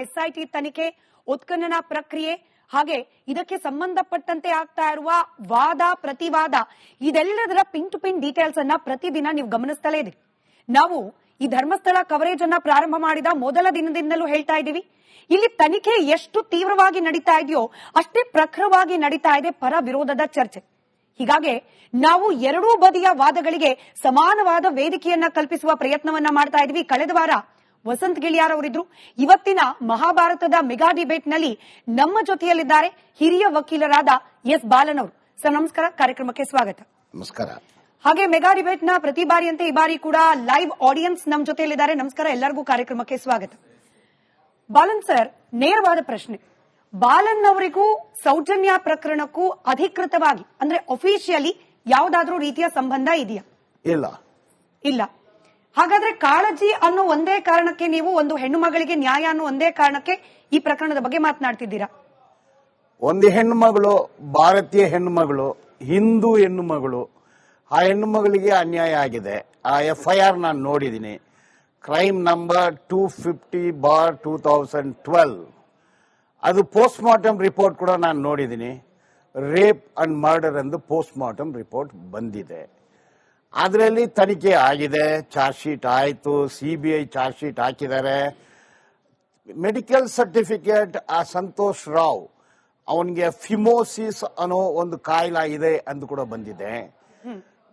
SIT ತನಿಖೆ, ಉತ್ಖನನ ಪ್ರಕ್ರಿಯೆ ಹಾಗೆ ಇದಕ್ಕೆ ಸಂಬಂಧಪಟ್ಟಂತೆ ಆಗ್ತಾ ಇರುವ ವಾದ ಪ್ರತಿವಾದ ಇದೆಲ್ಲದರ ಪಿನ್ ಟು ಪಿನ್ ಡೀಟೇಲ್ಸ್ ಅನ್ನ ಪ್ರತಿದಿನ ನೀವು ಗಮನಿಸ್ತಲೇ ಇದೆ. ನಾವು ಈ ಧರ್ಮಸ್ಥಳ ಕವರೇಜ್ ಅನ್ನ ಪ್ರಾರಂಭ ಮಾಡಿದ ಮೊದಲ ದಿನದಿಂದಲೂ ಹೇಳ್ತಾ ಇದ್ದೀವಿ, ಇಲ್ಲಿ ತನಿಖೆ ಎಷ್ಟು ತೀವ್ರವಾಗಿ ನಡೀತಾ ಇದೆಯೋ ಅಷ್ಟೇ ಪ್ರಖರವಾಗಿ ನಡೀತಾ ಇದೆ ಪರ ವಿರೋಧದ ಚರ್ಚೆ. ಹೀಗಾಗಿ ನಾವು ಎರಡೂ ಬದಿಯ ವಾದಗಳಿಗೆ ಸಮಾನವಾದ ವೇದಿಕೆಯನ್ನ ಕಲ್ಪಿಸುವ ಪ್ರಯತ್ನವನ್ನ ಮಾಡ್ತಾ ಇದ್ವಿ. ಕಳೆದ ವಾರ ವಸಂತ್ ಗಿಳಿಯಾರ್ ಅವರಿದ್ರು. ಇವತ್ತಿನ ಮಹಾಭಾರತದ ಮೆಗಾ ಡಿಬೇಟ್ ನಲ್ಲಿ ನಮ್ಮ ಜೊತೆಯಲ್ಲಿದ್ದಾರೆ ಹಿರಿಯ ವಕೀಲರಾದ ಎಸ್ ಬಾಲನ್ ಅವರು. ಸರ್ ನಮಸ್ಕಾರ, ಕಾರ್ಯಕ್ರಮಕ್ಕೆ ಸ್ವಾಗತ. ನಮಸ್ಕಾರ. ಹಾಗೆ ಮೆಗಾ ಡಿಬೇಟ್ ನ ಪ್ರತಿ ಬಾರಿಯಂತೆ ಈ ಬಾರಿ ಕೂಡ ಲೈವ್ ಆಡಿಯನ್ಸ್ ನಮ್ಮ ಜೊತೆಯಲ್ಲಿದ್ದಾರೆ. ನಮಸ್ಕಾರ, ಎಲ್ಲರಿಗೂ ಕಾರ್ಯಕ್ರಮಕ್ಕೆ ಸ್ವಾಗತ. ಬಾಲನ್ ಸರ್, ನೇರವಾದ ಪ್ರಶ್ನೆ. ಬಾಲನ್ ಅವರಿಗೂ ಸೌಜನ್ಯ ಪ್ರಕರಣಕ್ಕೂ ಅಧಿಕೃತವಾಗಿ ಅಂದ್ರೆ ಅಫಿಷಿಯಲಿ ಯಾವುದಾದ್ರೂ ರೀತಿಯ ಸಂಬಂಧ ಇದೆಯಾ? ಇಲ್ಲ. ಹಾಗಾದ್ರೆ ಕಾಳಜಿ ಅನ್ನೋ ಒಂದೇ ಕಾರಣಕ್ಕೆ ನೀವು ಒಂದು ಹೆಣ್ಣು ಮಗಳಿಗೆ ನ್ಯಾಯ ಅನ್ನೋ ಒಂದೇ ಕಾರಣಕ್ಕೆ ಈ ಪ್ರಕರಣದ ಬಗ್ಗೆ ಮಾತನಾಡ್ತಿದ್ದೀರಾ? ಒಂದು ಹೆಣ್ಣು ಮಗಳು, ಭಾರತೀಯ ಹೆಣ್ಣು ಮಗಳು, ಹಿಂದೂ ಹೆಣ್ಣು ಮಗಳು, ಆ ಹೆಣ್ಣು ಮಗಳಿಗೆ ಅನ್ಯಾಯ ಆಗಿದೆ. ಆ FIR ನಾನು ನೋಡಿದ್ದೀನಿ. Crime number 250/2012. ಅದು ಪೋಸ್ಟ್ ಮಾರ್ಟಮ್ ರಿಪೋರ್ಟ್ ಕೂಡ ನಾನು ನೋಡಿದ್ದೀನಿ. ರೇಪ್ ಅಂಡ್ ಮರ್ಡರ್ ಎಂದು ಪೋಸ್ಟ್ ಮಾರ್ಟಮ್ ರಿಪೋರ್ಟ್ ಬಂದಿದೆ. ಅದರಲ್ಲಿ ತನಿಖೆ ಆಗಿದೆ, ಚಾರ್ಜ್ ಶೀಟ್ ಆಯಿತು, CBI ಚಾರ್ಜ್ ಶೀಟ್ ಹಾಕಿದ್ದಾರೆ. ಮೆಡಿಕಲ್ ಸರ್ಟಿಫಿಕೇಟ್ ಆ ಸಂತೋಷ್ ರಾವ್ ಅವನಿಗೆ ಫಿಮೋಸಿಸ್ ಅನ್ನೋ ಒಂದು ಕಾಯಿಲೆ ಇದೆ ಎಂದು ಕೂಡ ಬಂದಿದೆ.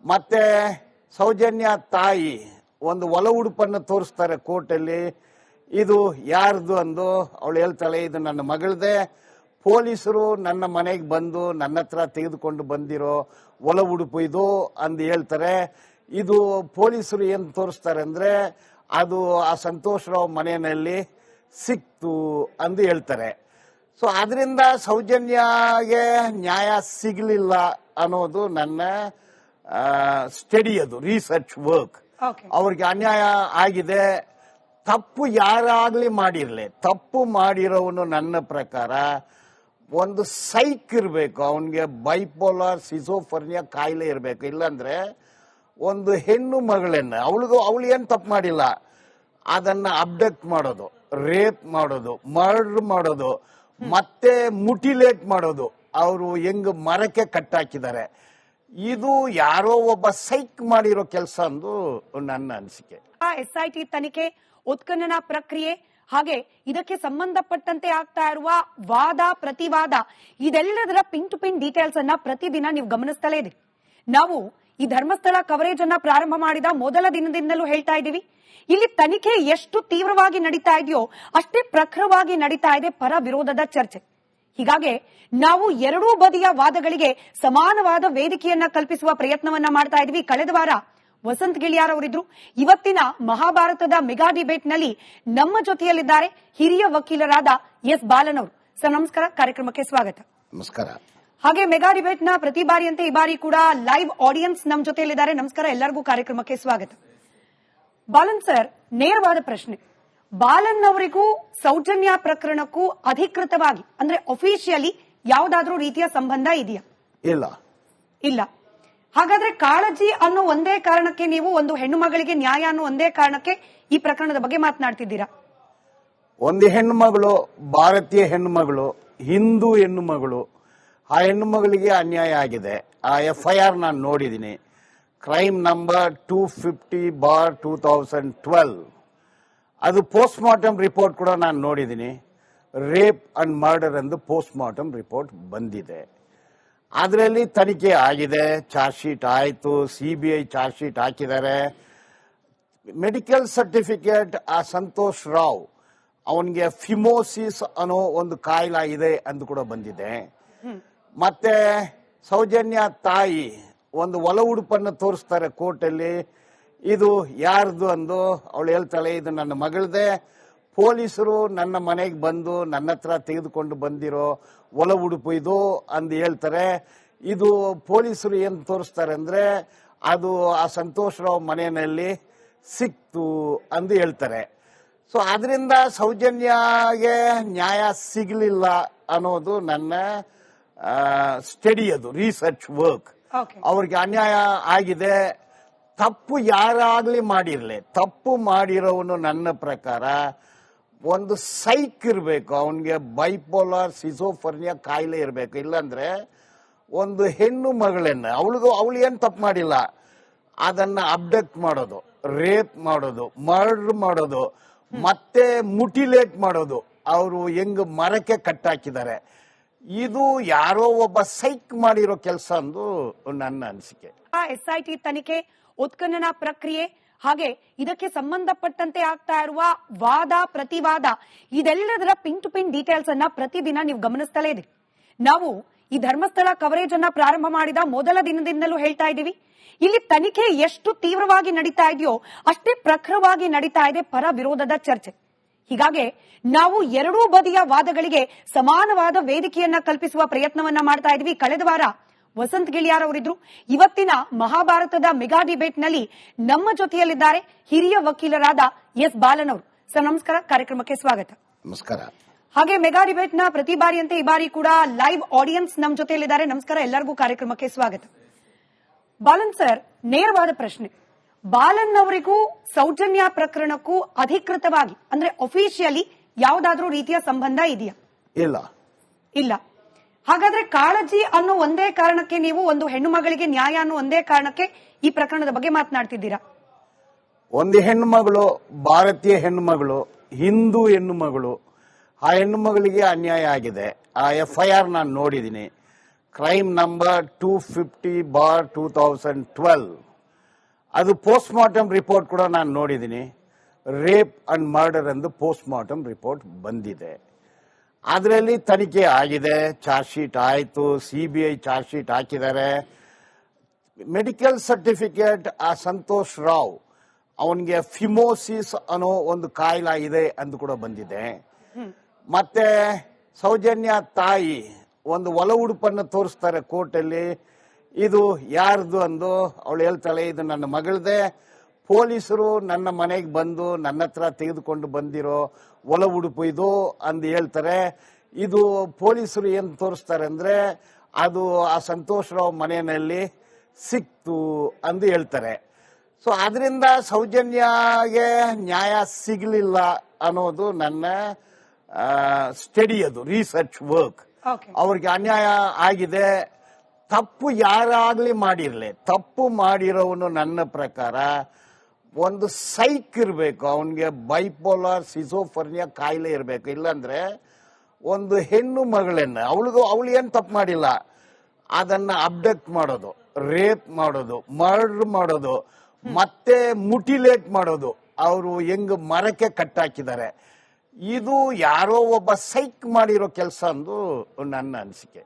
ಮತ್ತೆ ಸೌಜನ್ಯ ತಾಯಿ ಒಂದು ಒಳ ಉಡುಪನ್ನು ತೋರಿಸ್ತಾರೆ ಕೋರ್ಟಲ್ಲಿ, ಇದು ಯಾರ್ದು ಅಂದು ಅವಳು ಹೇಳ್ತಾಳೆ, ಇದು ನನ್ನ ಮಗಳದೇ. ಪೊಲೀಸರು ನನ್ನ ಮನೆಗೆ ಬಂದು ನನ್ನ ಹತ್ರ ತೆಗೆದುಕೊಂಡು ಬಂದಿರೋ ಒಳ ಉಡುಪು ಇದು ಅಂದು ಹೇಳ್ತಾರೆ. ಇದು ಪೊಲೀಸರು ಏನು ತೋರಿಸ್ತಾರೆ ಅಂದ್ರೆ ಅದು ಆ ಸಂತೋಷ್ ರಾವ್ ಮನೆಯಲ್ಲಿ ಸಿಕ್ತು ಅಂದು ಹೇಳ್ತಾರೆ. ಸೊ ಅದರಿಂದ ಸೌಜನ್ಯಗೆ ನ್ಯಾಯ ಸಿಗಲಿಲ್ಲ ಅನ್ನೋದು ನನ್ನ ಸ್ಟಡಿ, ಅದು ರಿಸರ್ಚ್ ವರ್ಕ್. ಅವ್ರಿಗೆ ಅನ್ಯಾಯ ಆಗಿದೆ. ತಪ್ಪು ಯಾರಾಗ್ಲಿ ಮಾಡಿರ್ಲಿ, ತಪ್ಪು ಮಾಡಿರೋವನು ನನ್ನ ಪ್ರಕಾರ ಒಂದು ಸೈಕ್ ಇರಬೇಕು, ಅವನಿಗೆ ಬೈಪೋಲಾರ್ ಸಿಸೋಫರ್ನಿಯಾ ಕಾಯಿಲೆ ಇರಬೇಕು. ಇಲ್ಲಾಂದ್ರೆ ಒಂದು ಹೆಣ್ಣು ಮಗಳನ್ನ ಅವಳು ಏನು ತಪ್ಪು ಮಾಡಿಲ್ಲ, ಅದನ್ನ ಅಬ್ಡಕ್ಟ್ ಮಾಡೋದು, ರೇಪ್ ಮಾಡೋದು, ಮರ್ಡರ್ ಮಾಡೋದು, ಮತ್ತೆ ಮುಟಿಲೇಟ್ ಮಾಡೋದು, ಅವರು ಹೆಂಗ್ ಮರಕ್ಕೆ ಕಟ್ಟಾಕಿದ್ದಾರೆ, ಇದು ಯಾರೋ ಒಬ್ಬ ಸೈಕ್ ಮಾಡಿರೋ ಕೆಲಸ ಅಂದು ನನ್ನ ಅನಿಸಿಕೆ. SIT ತನಿಖೆ, ಉತ್ಖನನ ಪ್ರಕ್ರಿಯೆ ಹಾಗೆ ಇದಕ್ಕೆ ಸಂಬಂಧಪಟ್ಟಂತೆ ಆಗ್ತಾ ಇರುವ ವಾದ ಪ್ರತಿವಾದ ಇದೆಲ್ಲದರ ಪಿನ್ ಟು ಪಿನ್ ಡೀಟೇಲ್ಸ್ ಅನ್ನ ಪ್ರತಿದಿನ ನೀವು ಗಮನಿಸ್ತಲೇ ಇದೆ. ನಾವು ಈ ಧರ್ಮಸ್ಥಳ ಕವರೇಜ್ ಅನ್ನ ಪ್ರಾರಂಭ ಮಾಡಿದ ಮೊದಲ ದಿನದಿಂದಲೂ ಹೇಳ್ತಾ ಇದ್ದೀವಿ, ಇಲ್ಲಿ ತನಿಖೆ ಎಷ್ಟು ತೀವ್ರವಾಗಿ ನಡೀತಾ ಇದೆಯೋ ಅಷ್ಟೇ ಪ್ರಖರವಾಗಿ ನಡೀತಾ ಇದೆ ಪರ ವಿರೋಧದ ಚರ್ಚೆ. ಹೀಗಾಗಿ ನಾವು ಎರಡೂ ಬದಿಯ ವಾದಗಳಿಗೆ ಸಮಾನವಾದ ವೇದಿಕೆಯನ್ನ ಕಲ್ಪಿಸುವ ಪ್ರಯತ್ನವನ್ನ ಮಾಡ್ತಾ ಇದ್ವಿ. ಕಳೆದ ವಾರ ವಸಂತ್ ಗಿಳಿಯಾರ್ ಅವರಿದ್ರು. ಇವತ್ತಿನ ಮಹಾಭಾರತದ ಮೆಗಾ ಡಿಬೇಟ್ ನಲ್ಲಿ ನಮ್ಮ ಜೊತೆಯಲ್ಲಿದ್ದಾರೆ ಹಿರಿಯ ವಕೀಲರಾದ ಎಸ್ ಬಾಲನ್ ಅವರು. ಸರ್ ನಮಸ್ಕಾರ, ಕಾರ್ಯಕ್ರಮಕ್ಕೆ ಸ್ವಾಗತ. ನಮಸ್ಕಾರ. ಹಾಗೆ ಮೆಗಾ ಡಿಬೇಟ್ ನ ಪ್ರತಿ ಬಾರಿಯಂತೆ ಈ ಬಾರಿ ಕೂಡ ಲೈವ್ ಆಡಿಯನ್ಸ್ ನಮ್ಮ ಜೊತೆಯಲ್ಲಿದ್ದಾರೆ. ನಮಸ್ಕಾರ, ಎಲ್ಲರಿಗೂ ಕಾರ್ಯಕ್ರಮಕ್ಕೆ ಸ್ವಾಗತ. ಬಾಲನ್ ಸರ್, ನೇರವಾದ ಪ್ರಶ್ನೆ. ಬಾಲನ್ ಅವರಿಗೂ ಸೌಜನ್ಯ ಪ್ರಕರಣಕ್ಕೂ ಅಧಿಕೃತವಾಗಿ ಅಂದ್ರೆ ಅಫಿಷಿಯಲಿ ಯಾವುದಾದ್ರೂ ರೀತಿಯ ಸಂಬಂಧ ಇದೆಯಾ? ಇಲ್ಲ. ಹಾಗಾದ್ರೆ ಕಾಳಜಿ ಅನ್ನೋ ಒಂದೇ ಕಾರಣಕ್ಕೆ ನೀವು ಒಂದು ಹೆಣ್ಣು ಮಗಳಿಗೆ ನ್ಯಾಯ ಅನ್ನೋ ಒಂದೇ ಕಾರಣಕ್ಕೆ ಈ ಪ್ರಕರಣದ ಬಗ್ಗೆ ಮಾತನಾಡ್ತಿದ್ದೀರಾ? ಒಂದು ಹೆಣ್ಣು ಮಗಳು, ಭಾರತೀಯ ಹೆಣ್ಣು ಮಗಳು, ಹಿಂದೂ ಹೆಣ್ಣು ಮಗಳು, ಆ ಹೆಣ್ಣು ಮಗಳಿಗೆ ಅನ್ಯಾಯ ಆಗಿದೆ. ಆ FIR ನಾನು ನೋಡಿದ್ದೀನಿ. Crime number 250/2012. ಅದು ಪೋಸ್ಟ್ ಮಾರ್ಟಮ್ ರಿಪೋರ್ಟ್ ಕೂಡ ನಾನು ನೋಡಿದ್ದೀನಿ. ರೇಪ್ ಅಂಡ್ ಮರ್ಡರ್ ಎಂದು ಪೋಸ್ಟ್ ಮಾರ್ಟಮ್ ರಿಪೋರ್ಟ್ ಬಂದಿದೆ. ಅದರಲ್ಲಿ ತನಿಖೆ ಆಗಿದೆ, ಚಾರ್ಜ್ ಶೀಟ್ ಆಯಿತು, CBI ಚಾರ್ಜ್ ಶೀಟ್ ಹಾಕಿದ್ದಾರೆ. ಮೆಡಿಕಲ್ ಸರ್ಟಿಫಿಕೇಟ್ ಆ ಸಂತೋಷ್ ರಾವ್ ಅವನಿಗೆ ಫಿಮೋಸಿಸ್ ಅನ್ನೋ ಒಂದು ಕಾಯಿಲೆ ಇದೆ ಎಂದು ಕೂಡ ಬಂದಿದೆ. ಮತ್ತೆ ಸೌಜನ್ಯ ತಾಯಿ ಒಂದು ಒಳ ಉಡುಪನ್ನು ತೋರಿಸ್ತಾರೆ ಕೋರ್ಟಲ್ಲಿ, ಇದು ಯಾರ್ದು ಅಂದು ಅವಳು ಹೇಳ್ತಾಳೆ, ಇದು ನನ್ನ ಮಗಳದೇ. ಪೊಲೀಸರು ನನ್ನ ಮನೆಗೆ ಬಂದು ನನ್ನ ಹತ್ರ ತೆಗೆದುಕೊಂಡು ಬಂದಿರೋ ಒಳ ಉಡುಪು ಇದು ಅಂದು ಹೇಳ್ತಾರೆ. ಇದು ಪೊಲೀಸರು ಏನು ತೋರಿಸ್ತಾರೆ ಅಂದ್ರೆ ಅದು ಆ ಸಂತೋಷ್ ರಾವ್ ಮನೆಯಲ್ಲಿ ಸಿಕ್ತು ಅಂದು ಹೇಳ್ತಾರೆ. ಸೊ ಅದರಿಂದ ಸೌಜನ್ಯಗೆ ನ್ಯಾಯ ಸಿಗಲಿಲ್ಲ ಅನ್ನೋದು ನನ್ನ ಸ್ಟಡಿ, ಅದು ರಿಸರ್ಚ್ ವರ್ಕ್. ಅವ್ರಿಗೆ ಅನ್ಯಾಯ ಆಗಿದೆ. ತಪ್ಪು ಯಾರಾಗ್ಲಿ ಮಾಡಿರ್ಲಿ, ತಪ್ಪು ಮಾಡಿರೋವನು ನನ್ನ ಪ್ರಕಾರ ಒಂದು ಸೈಕ್ ಇರಬೇಕು, ಅವನಿಗೆ ಬೈಪೋಲಾರ್ ಸಿಸೋಫರ್ನಿಯಾ ಕಾಯಿಲೆ ಇರಬೇಕು. ಇಲ್ಲಾಂದ್ರೆ ಒಂದು ಹೆಣ್ಣು ಮಗಳನ್ನ ಅವಳು ಏನ್ ತಪ್ಪು ಮಾಡಿಲ್ಲ, ಅದನ್ನ ಅಬ್ಡಕ್ಟ್ ಮಾಡೋದು, ರೇಪ್ ಮಾಡೋದು, ಮರ್ಡರ್ ಮಾಡೋದು, ಮತ್ತೆ ಮುಟಿಲೇಟ್ ಮಾಡೋದು, ಅವರು ಹೆಂಗ್ ಮರಕ್ಕೆ ಕಟ್ಟಾಕಿದ್ದಾರೆ. ಇದು ಯಾರೋ ಒಬ್ಬ ಸೈಕ್ ಮಾಡಿರೋ ಕೆಲಸ ಅಂದು ನನ್ನ ಅನಿಸಿಕೆ. SIT ತನಿಖೆ, ಉತ್ಖನನ ಪ್ರಕ್ರಿಯೆ ಹಾಗೆ ಇದಕ್ಕೆ ಸಂಬಂಧಪಟ್ಟಂತೆ ಆಗ್ತಾ ಇರುವ ವಾದ ಪ್ರತಿವಾದ ಇದೆಲ್ಲದರ ಪಿನ್ ಟು ಪಿನ್ ಡೀಟೇಲ್ಸ್ ಅನ್ನ ಪ್ರತಿದಿನ ನೀವು ಗಮನಿಸ್ತಲೇ ಇದೆ. ನಾವು ಈ ಧರ್ಮಸ್ಥಳ ಕವರೇಜ್ ಅನ್ನ ಪ್ರಾರಂಭ ಮಾಡಿದ ಮೊದಲ ದಿನದಿಂದಲೂ ಹೇಳ್ತಾ ಇದ್ದೀವಿ, ಇಲ್ಲಿ ತನಿಖೆ ಎಷ್ಟು ತೀವ್ರವಾಗಿ ನಡೀತಾ ಇದೆಯೋ ಅಷ್ಟೇ ಪ್ರಖರವಾಗಿ ನಡೀತಾ ಇದೆ ಪರ ವಿರೋಧದ ಚರ್ಚೆ. ಹೀಗಾಗಿ ನಾವು ಎರಡೂ ಬದಿಯ ವಾದಗಳಿಗೆ ಸಮಾನವಾದ ವೇದಿಕೆಯನ್ನ ಕಲ್ಪಿಸುವ ಪ್ರಯತ್ನವನ್ನ ಮಾಡ್ತಾ ಇದ್ವಿ. ಕಳೆದ ವಾರ ವಸಂತ್ ಗಿಳಿಯಾರ್ ಅವರಿದ್ರು. ಇವತ್ತಿನ ಮಹಾಭಾರತದ ಮೆಗಾ ಡಿಬೇಟ್ ನಲ್ಲಿ ನಮ್ಮ ಜೊತೆಯಲ್ಲಿದ್ದಾರೆ ಹಿರಿಯ ವಕೀಲರಾದ ಎಸ್ ಬಾಲನ್ ಅವರು. ಸರ್ ನಮಸ್ಕಾರ, ಕಾರ್ಯಕ್ರಮಕ್ಕೆ ಸ್ವಾಗತ. ನಮಸ್ಕಾರ. ಹಾಗೆ ಮೆಗಾ ಡಿಬೇಟ್ ನ ಪ್ರತಿ ಬಾರಿಯಂತೆ ಈ ಬಾರಿ ಕೂಡ ಲೈವ್ ಆಡಿಯನ್ಸ್ ನಮ್ಮ ಜೊತೆಯಲ್ಲಿದ್ದಾರೆ. ನಮಸ್ಕಾರ, ಎಲ್ಲರಿಗೂ ಕಾರ್ಯಕ್ರಮಕ್ಕೆ ಸ್ವಾಗತ. ಬಾಲನ್ ಸರ್, ನೇರವಾದ ಪ್ರಶ್ನೆ. ಬಾಲನ್ ಅವರಿಗೂ ಸೌಜನ್ಯ ಪ್ರಕರಣಕ್ಕೂ ಅಧಿಕೃತವಾಗಿ ಅಂದ್ರೆ ಅಫಿಷಿಯಲಿ ಯಾವುದಾದ್ರೂ ರೀತಿಯ ಸಂಬಂಧ ಇದೆಯಾ? ಇಲ್ಲ. ಹಾಗಾದ್ರೆ ಕಾಳಜಿ ಅನ್ನೋ ಒಂದೇ ಕಾರಣಕ್ಕೆ ನೀವು ಒಂದು ಹೆಣ್ಣು ಮಗಳಿಗೆ ನ್ಯಾಯ ಅನ್ನೋ ಒಂದೇ ಕಾರಣಕ್ಕೆ ಈ ಪ್ರಕರಣದ ಬಗ್ಗೆ ಮಾತನಾಡ್ತಿದ್ದೀರಾ? ಒಂದು ಹೆಣ್ಣು ಮಗಳು, ಭಾರತೀಯ ಹೆಣ್ಣು ಮಗಳು, ಹಿಂದೂ ಹೆಣ್ಣು ಮಗಳು, ಆ ಹೆಣ್ಣು ಮಗಳಿಗೆ ಅನ್ಯಾಯ ಆಗಿದೆ. ಆ FIR ನಾನು ನೋಡಿದ್ದೀನಿ, ಕ್ರೈಮ್ ನಂಬರ್ 250/2012. ಅದು ಪೋಸ್ಟ್ ಮಾರ್ಟಮ್ ರಿಪೋರ್ಟ್ ಕೂಡ ನಾನು ನೋಡಿದ್ದೀನಿ. ರೇಪ್ ಅಂಡ್ ಮರ್ಡರ್ ಎಂದು ಪೋಸ್ಟ್ ಮಾರ್ಟಮ್ ರಿಪೋರ್ಟ್ ಬಂದಿದೆ. ಅದರಲ್ಲಿ ತನಿಖೆ ಆಗಿದೆ, ಚಾರ್ಜ್ ಶೀಟ್ ಆಯಿತು, CBI ಚಾರ್ಜ್ ಶೀಟ್ ಹಾಕಿದ್ದಾರೆ. ಮೆಡಿಕಲ್ ಸರ್ಟಿಫಿಕೇಟ್ ಆ ಸಂತೋಷ್ ರಾವ್ ಅವನಿಗೆ ಫಿಮೋಸಿಸ್ ಅನ್ನೋ ಒಂದು ಕಾಯಿಲೆ ಇದೆ ಎಂದು ಕೂಡ ಬಂದಿದೆ. ಮತ್ತೆ ಸೌಜನ್ಯ ತಾಯಿ ಒಂದು ಒಲ ಉಡುಪನ್ನು ತೋರಿಸ್ತಾರೆ ಕೋರ್ಟಲ್ಲಿ, ಇದು ಯಾರ್ದು ಅಂದು ಅವಳು ಹೇಳ್ತಾಳೆ, ಇದು ನನ್ನ ಮಗಳದೇ. ಪೊಲೀಸರು ನನ್ನ ಮನೆಗೆ ಬಂದು ನನ್ನ ಹತ್ರ ತೆಗೆದುಕೊಂಡು ಬಂದಿರೋ ಒಲ ಉಡುಪು ಇದು ಅಂದು ಹೇಳ್ತಾರೆ. ಇದು ಪೊಲೀಸರು ಏನ್ ತೋರಿಸ್ತಾರೆ ಅಂದ್ರೆ ಅದು ಆ ಸಂತೋಷ್ ರಾವ್ ಮನೆಯಲ್ಲಿ ಸಿಕ್ತು ಅಂದು ಹೇಳ್ತಾರೆ. ಸೊ ಅದರಿಂದ ಸೌಜನ್ಯಗೆ ನ್ಯಾಯ ಸಿಗಲಿಲ್ಲ ಅನ್ನೋದು ನನ್ನ ಸ್ಟಡಿ, ಅದು ರಿಸರ್ಚ್ ವರ್ಕ್. ಅವ್ರಿಗೆ ಅನ್ಯಾಯ ಆಗಿದೆ. ತಪ್ಪು ಯಾರಾಗ್ಲಿ ಮಾಡಿರ್ಲಿ, ತಪ್ಪು ಮಾಡಿರೋವನು ನನ್ನ ಪ್ರಕಾರ ಒಂದು ಸೈಕ್ ಇರಬೇಕು, ಅವನಿಗೆ ಬೈಪೋಲಾರ್ ಸಿಸೋಫರ್ನಿಯಾ ಕಾಯಿಲೆ ಇರಬೇಕು. ಇಲ್ಲಾಂದ್ರೆ ಒಂದು ಹೆಣ್ಣು ಮಗಳನ್ನ ಅವಳು ಏನ್ ತಪ್ಪು ಮಾಡಿಲ್ಲ, ಅದನ್ನ ಅಬ್ಡಕ್ಟ್ ಮಾಡೋದು, ರೇಪ್ ಮಾಡೋದು, ಮರ್ಡರ್ ಮಾಡೋದು, ಮತ್ತೆ ಮುಟಿಲೇಟ್ ಮಾಡೋದು, ಅವರು ಹೆಂಗ್ ಮರಕ್ಕೆ ಕಟ್ಟಾಕಿದ್ದಾರೆ. ಇದು ಯಾರೋ ಒಬ್ಬ ಸೈಕ್ ಮಾಡಿರೋ ಕೆಲಸ ಅಂದು ನನ್ನ ಅನಿಸಿಕೆ.